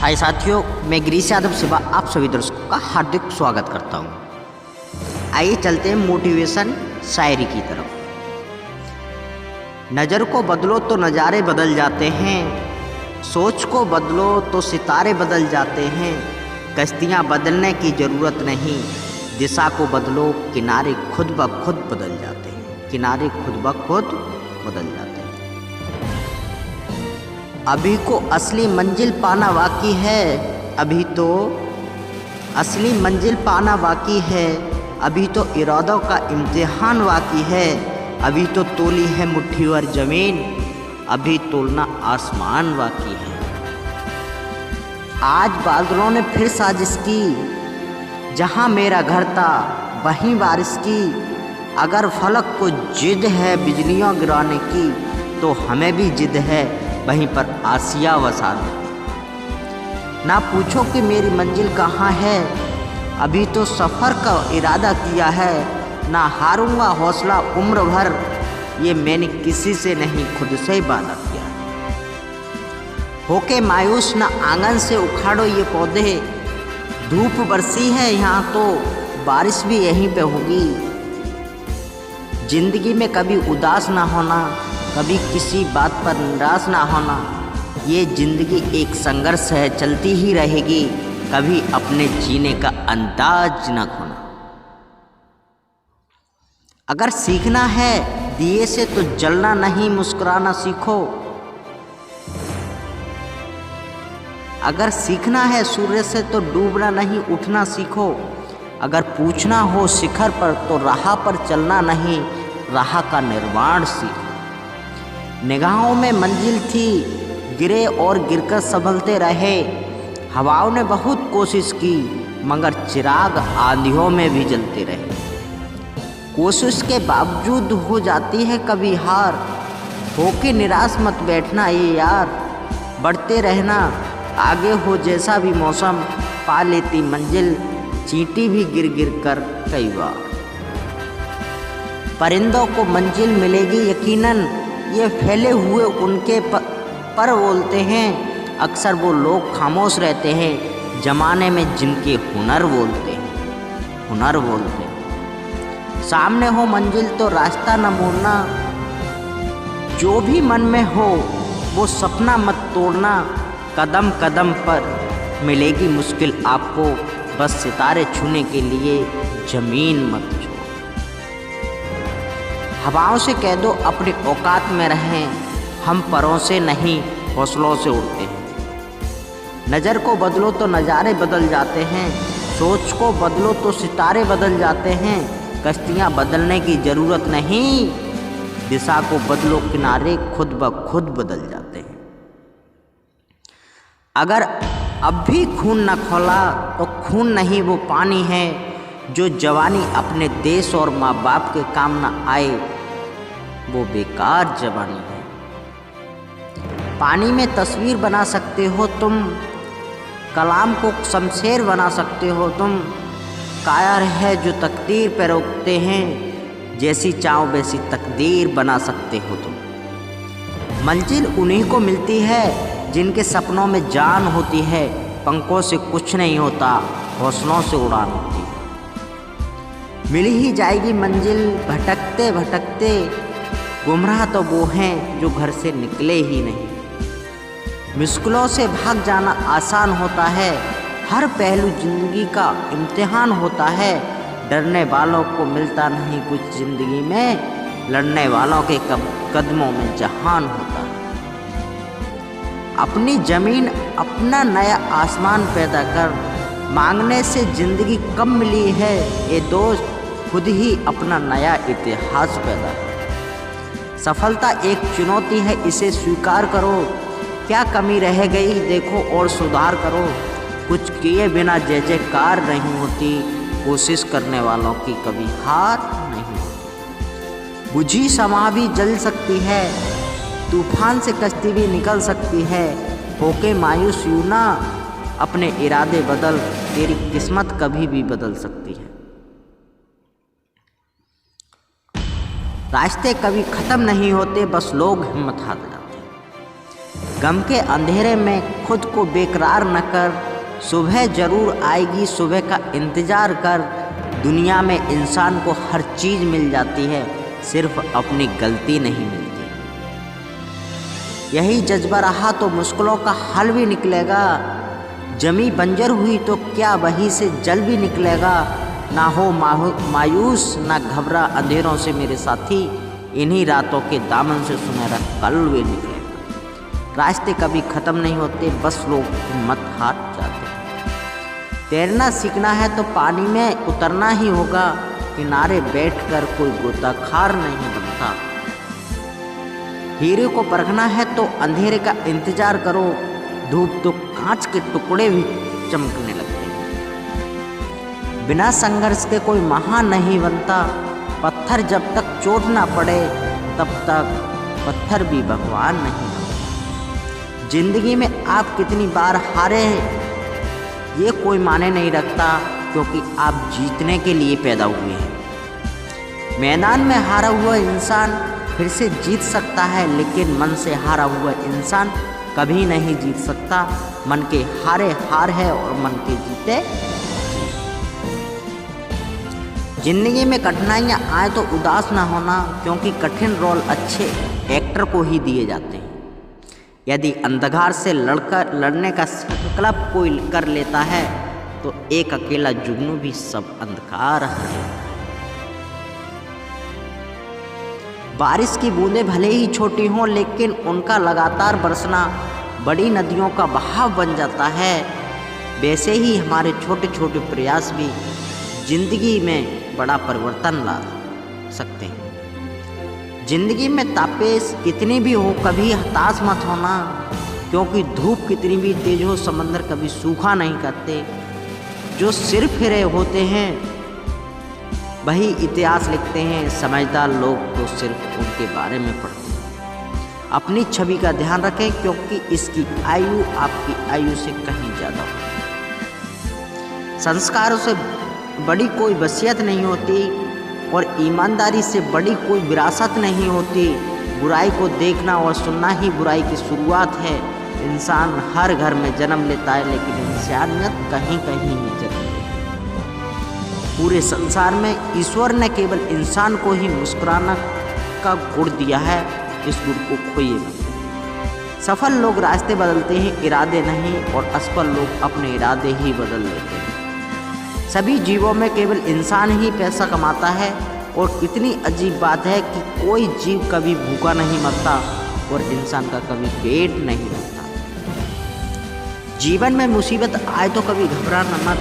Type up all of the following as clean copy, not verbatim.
हाय साथियों, मैं गिरीश यादव सिवा आप सभी दर्शकों का हार्दिक स्वागत करता हूँ। आइए चलते हैं मोटिवेशन शायरी की तरफ। नज़र को बदलो तो नज़ारे बदल जाते हैं, सोच को बदलो तो सितारे बदल जाते हैं। कश्तियाँ बदलने की ज़रूरत नहीं, दिशा को बदलो किनारे खुद ब खुद बदल जाते हैं, किनारे खुद ब खुद बदल जाते हैं। अभी को असली मंजिल पाना बाकी है, अभी तो असली मंजिल पाना बाकी है, अभी तो इरादों का इम्तिहान बाकी है। अभी तो तोली है मुट्ठी भर ज़मीन, अभी तोलना आसमान बाकी है। आज बादलों ने फिर साजिश की, जहाँ मेरा घर था वहीं बारिश की। अगर फलक को जिद है बिजलियाँ गिराने की, तो हमें भी जिद है वहीं पर आसिया वसा दे। ना पूछो कि मेरी मंजिल कहाँ है, अभी तो सफ़र का इरादा किया है। ना हारूंगा हौसला उम्र भर, ये मैंने किसी से नहीं खुद से ही वादा किया। होके मायूस ना आंगन से उखाड़ो ये पौधे, धूप बरसी है यहाँ तो बारिश भी यहीं पे होगी। जिंदगी में कभी उदास ना होना, कभी किसी बात पर निराश ना होना। ये ज़िंदगी एक संघर्ष है, चलती ही रहेगी, कभी अपने जीने का अंदाज ना खोना। अगर सीखना है दिए से तो जलना नहीं, मुस्कुराना सीखो। अगर सीखना है सूर्य से तो डूबना नहीं, उठना सीखो। अगर पूछना हो शिखर पर तो राह पर चलना नहीं, राह का निर्माण सीखो। निगाहों में मंजिल थी, गिरे और गिरकर संभलते रहे। हवाओं ने बहुत कोशिश की, मगर चिराग आंधियों में भी जलते रहे। कोशिश के बावजूद हो जाती है कभी हार, होके निराश मत बैठना ये यार। बढ़ते रहना आगे हो जैसा भी मौसम, पा लेती मंजिल चींटी भी गिर गिर कर कई बार। परिंदों को मंजिल मिलेगी यकीनन, ये फैले हुए उनके पर बोलते हैं। अक्सर वो लोग खामोश रहते हैं जमाने में जिनके हुनर बोलते हैं, हुनर बोलते हैं। सामने हो मंजिल तो रास्ता न मोड़ना, जो भी मन में हो वो सपना मत तोड़ना। कदम कदम पर मिलेगी मुश्किल आपको, बस सितारे छूने के लिए ज़मीन मत छोड़ो। हवाओं से कह दो अपनी औकात में रहें, हम परों से नहीं हौसलों से उड़ते हैं। नज़र को बदलो तो नज़ारे बदल जाते हैं, सोच को बदलो तो सितारे बदल जाते हैं। कश्तियाँ बदलने की ज़रूरत नहीं, दिशा को बदलो किनारे खुद ब खुद बदल जाते हैं। अगर अब भी खून न खोला तो खून नहीं वो पानी है, जो जवानी अपने देश और माँ बाप के काम न आए वो बेकार जवानी है। पानी में तस्वीर बना सकते हो तुम, कलाम को शमशेर बना सकते हो तुम। कायर है जो तकदीर पे रोकते हैं, जैसी चाहो वैसी तकदीर बना सकते हो तुम। मंजिल उन्हीं को मिलती है जिनके सपनों में जान होती है। पंखों से कुछ नहीं होता, हौसलों से उड़ान होती है। मिल ही जाएगी मंजिल भटकते भटकते, गुमराह तो वो हैं जो घर से निकले ही नहीं। मुश्किलों से भाग जाना आसान होता है, हर पहलू जिंदगी का इम्तिहान होता है। डरने वालों को मिलता नहीं कुछ जिंदगी में, लड़ने वालों के कदमों में जहान होता है। अपनी ज़मीन अपना नया आसमान पैदा कर, मांगने से ज़िंदगी कम मिली है ये दोस्त, खुद ही अपना नया इतिहास पैदा कर। सफलता एक चुनौती है, इसे स्वीकार करो। क्या कमी रह गई देखो और सुधार करो। कुछ किए बिना जय जयकार नहीं होती, कोशिश करने वालों की कभी हार नहीं होती। बुझी शमा भी जल सकती है, तूफान से कश्ती भी निकल सकती है। होके मायूस यूं ना, अपने इरादे बदल, तेरी किस्मत कभी भी बदल सकती है। रास्ते कभी ख़त्म नहीं होते, बस लोग हिम्मत हार जाते हैं। गम के अंधेरे में खुद को बेकरार न कर, सुबह जरूर आएगी, सुबह का इंतज़ार कर। दुनिया में इंसान को हर चीज़ मिल जाती है, सिर्फ अपनी गलती नहीं मिलती। यही जज्बा रहा तो मुश्किलों का हल भी निकलेगा। जमी बंजर हुई तो क्या वहीं से जल भी निकलेगा। ना हो मायूस ना घबरा अंधेरों से मेरे साथी, इन्हीं रातों के दामन से सुनहरा कल भी निकलेगा। रास्ते कभी ख़त्म नहीं होते, बस लोग हिम्मत हार जाते हैं। तैरना सीखना है तो पानी में उतरना ही होगा, किनारे बैठकर कोई गोताखार नहीं बनता। हीरे को परखना है तो अंधेरे का इंतजार करो, धूप तो कांच के टुकड़े भी चमकने लगते हैं। बिना संघर्ष के कोई महान नहीं बनता, पत्थर जब तक चोट ना पड़े तब तक पत्थर भी भगवान नहीं बनता। जिंदगी में आप कितनी बार हारे ये कोई माने नहीं रखता, क्योंकि आप जीतने के लिए पैदा हुए हैं। मैदान में हारा हुआ इंसान फिर से जीत सकता है, लेकिन मन से हारा हुआ इंसान कभी नहीं जीत सकता। मन के हारे हार है और मन के जीते। जिंदगी में कठिनाइयाँ आए तो उदास ना होना, क्योंकि कठिन रोल अच्छे एक्टर को ही दिए जाते हैं। यदि अंधकार से लड़ने का संकल्प कोई कर लेता है तो एक अकेला जुगनू भी सब अंधकार है। बारिश की बूंदें भले ही छोटी हों, लेकिन उनका लगातार बरसना बड़ी नदियों का बहाव बन जाता है। वैसे ही हमारे छोटे छोटे प्रयास भी जिंदगी में बड़ा परिवर्तन ला सकते हैं। जिंदगी में तापेश कितनी भी हो, कभी हताश मत होना, क्योंकि धूप कितनी भी तेज हो, समंदर कभी सूखा नहीं करते। जो सिर फिरे होते हैं वही इतिहास लिखते हैं, समझदार लोग तो सिर्फ उनके बारे में पढ़ते हैं। अपनी छवि का ध्यान रखें, क्योंकि इसकी आयु आपकी आयु से कहीं ज़्यादा हो। संस्कारों से बड़ी कोई वसीयत नहीं होती और ईमानदारी से बड़ी कोई विरासत नहीं होती। बुराई को देखना और सुनना ही बुराई की शुरुआत है। इंसान हर घर में जन्म लेता है, लेकिन इंसानियत कहीं कहीं ही जन्म लेती है। पूरे संसार में ईश्वर ने केवल इंसान को ही मुस्कुराना का गुण दिया है, इस गुण को खोइए मत। सफल लोग रास्ते बदलते हैं, इरादे नहीं, और असफल लोग अपने इरादे ही बदल लेते हैं। सभी जीवों में केवल इंसान ही पैसा कमाता है, और इतनी अजीब बात है कि कोई जीव कभी भूखा नहीं मरता और इंसान का कभी पेट नहीं भरता। जीवन में मुसीबत आए तो कभी घबराना मत,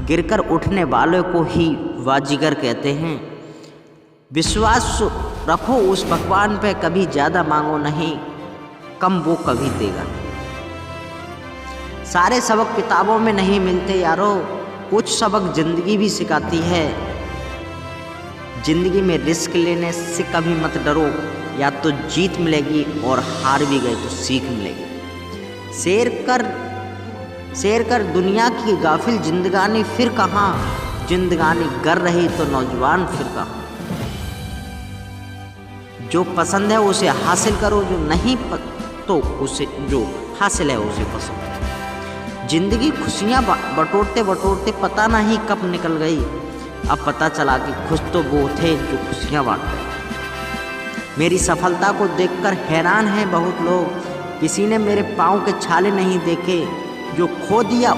गिरकर उठने वालों को ही बाजीगर कहते हैं। विश्वास रखो उस भगवान पे, कभी ज़्यादा मांगो नहीं, कम वो कभी देगा। सारे सबक किताबों में नहीं मिलते यारो, कुछ सबक जिंदगी भी सिखाती है। जिंदगी में रिस्क लेने से कभी मत डरो, या तो जीत मिलेगी और हार भी गए तो सीख मिलेगी। शेर कर दुनिया की गाफिल जिंदगानी फिर कहाँ, जिंदगानी कर रही तो नौजवान फिर कहाँ। जो पसंद है उसे हासिल करो, जो नहीं तो उसे जो हासिल है उसे पसंद। जिंदगी खुशियाँ बटोरते बटोरते पता नहीं कब निकल गई। अब पता चला कि खुश तो वो थे जो खुशियाँ बांट रहे। मेरी सफलता को देखकर हैरान हैं बहुत लोग, किसी ने मेरे पाँव के छाले नहीं देखे। जो खो दिया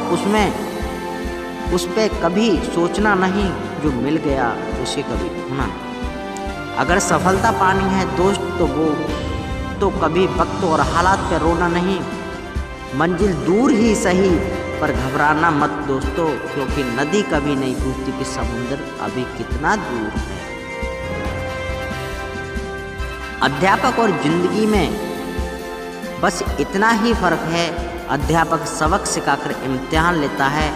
उस पे कभी सोचना नहीं, जो मिल गया उसे कभी खोना नहीं। अगर सफलता पानी है दोस्त तो वो तो कभी वक्त और हालात पर रोना नहीं। मंजिल दूर ही सही पर घबराना मत दोस्तों, क्योंकि नदी कभी नहीं पूछती कि समुद्र अभी कितना दूर है। अध्यापक और जिंदगी में बस इतना ही फर्क है, अध्यापक सबक सिखाकर इम्तिहान लेता है,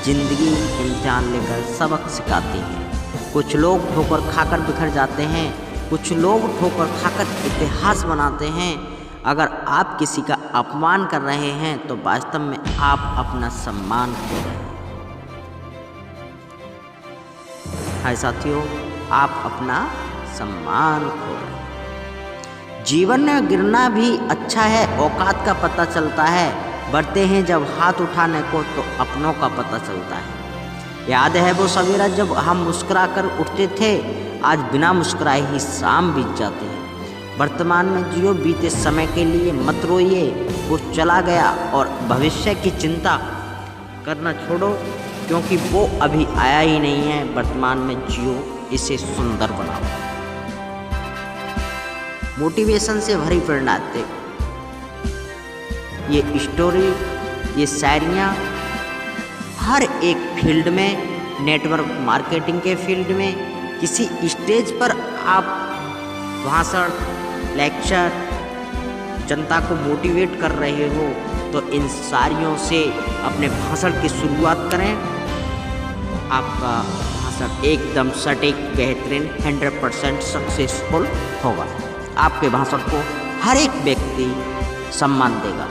जिंदगी इम्तिहान लेकर सबक सिखाती है। कुछ लोग ठोकर खाकर बिखर जाते हैं, कुछ लोग ठोकर खाकर इतिहास बनाते हैं। अगर आप किसी का अपमान कर रहे हैं तो वास्तव में आप अपना सम्मान खो रहे हैं। हाय साथियों, आप अपना सम्मान खो रहे हैं। जीवन में गिरना भी अच्छा है, औकात का पता चलता है। बढ़ते हैं जब हाथ उठाने को तो अपनों का पता चलता है। याद है वो सवेरा जब हम मुस्कुरा कर उठते थे, आज बिना मुस्कुराए ही शाम बीत जाते हैं। वर्तमान में जियो, बीते समय के लिए मत रोइए, वो चला गया और भविष्य की चिंता करना छोड़ो, क्योंकि वो अभी आया ही नहीं है। वर्तमान में जियो, इसे सुंदर बनाओ। मोटिवेशन से भरी प्रेरणाएं, ये स्टोरी, ये शायरियाँ हर एक फील्ड में, नेटवर्क मार्केटिंग के फील्ड में, किसी स्टेज पर आप भाषण, लेक्चर, जनता को मोटिवेट कर रहे हो तो इन सारियों से अपने भाषण की शुरुआत करें। आपका भाषण एकदम सटीक, बेहतरीन, 100% सक्सेसफुल होगा। आपके भाषण को हर एक व्यक्ति सम्मान देगा।